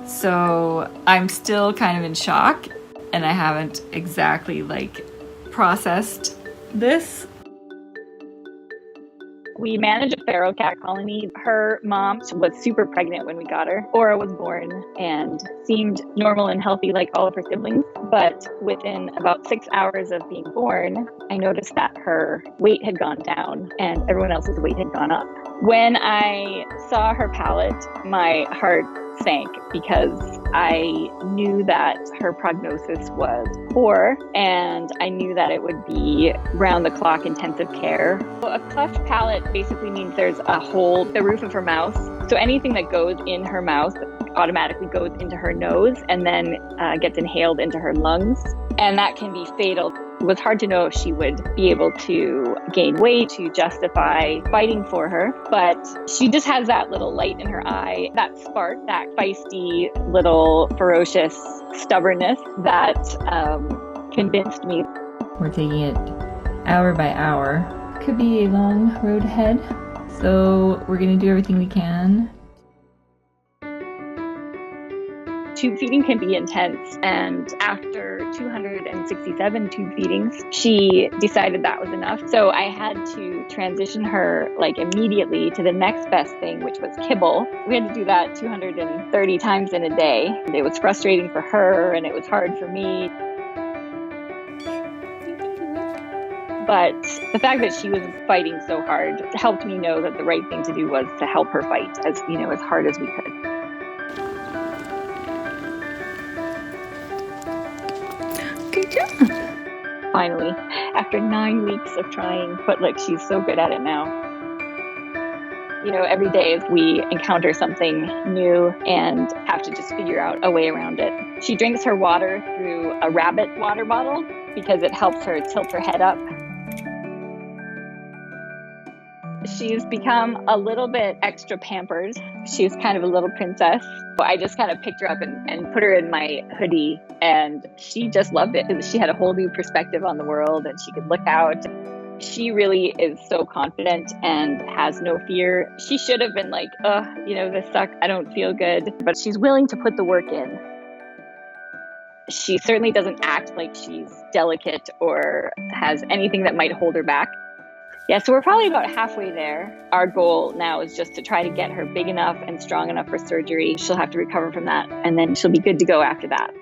So I'm still kind of in shock, and I haven't exactly processed this. We manage a feral cat colony. Her mom was super pregnant when we got her. Aura was born and seemed normal and healthy like all of her siblings. But within about 6 hours of being born, I noticed that her weight had gone down and everyone else's weight had gone up. When I saw her palate, my heart sank because I knew that her prognosis was poor and I knew that it would be round-the-clock intensive care. A cleft palate basically means there's a hole in the roof of her mouth. So anything that goes in her mouth automatically goes into her nose and then gets inhaled into her lungs. And that can be fatal. It was hard to know if she would be able to gain weight to justify fighting for her. But she just has that little light in her eye, that spark, that feisty little ferocious stubbornness that convinced me. We're taking it hour by hour. Could be a long road ahead. So we're gonna do everything we can. Tube feeding can be intense, and after 267 tube feedings, she decided that was enough. So I had to transition her immediately to the next best thing, which was kibble. We had to do that 230 times in a day. It was frustrating for her, and it was hard for me. But the fact that she was fighting so hard helped me know that the right thing to do was to help her fight as hard as we could. Good job. Finally, after 9 weeks of trying, but she's so good at it now. Every day we encounter something new and have to just figure out a way around it. She drinks her water through a rabbit water bottle because it helps her tilt her head up. She's become a little bit extra pampered. She's kind of a little princess. I just kind of picked her up and put her in my hoodie, and she just loved it. She had a whole new perspective on the world, and she could look out. She really is so confident and has no fear. She should have been like, this sucks, I don't feel good. But she's willing to put the work in. She certainly doesn't act like she's delicate or has anything that might hold her back. Yeah, so we're probably about halfway there. Our goal now is just to try to get her big enough and strong enough for surgery. She'll have to recover from that, and then she'll be good to go after that.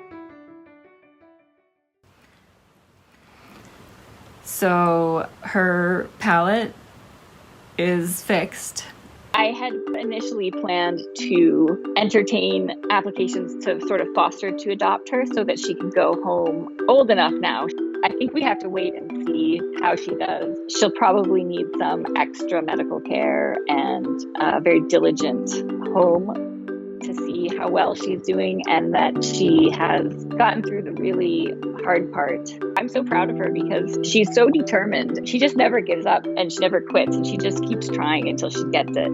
So her palate is fixed. I had initially planned to entertain applications to sort of foster to adopt her so that she could go home old enough now. I think we have to wait and see how she does. She'll probably need some extra medical care and a very diligent home to see how well she's doing and that she has gotten through the really hard part. I'm so proud of her because she's so determined. She just never gives up and she never quits and she just keeps trying until she gets it.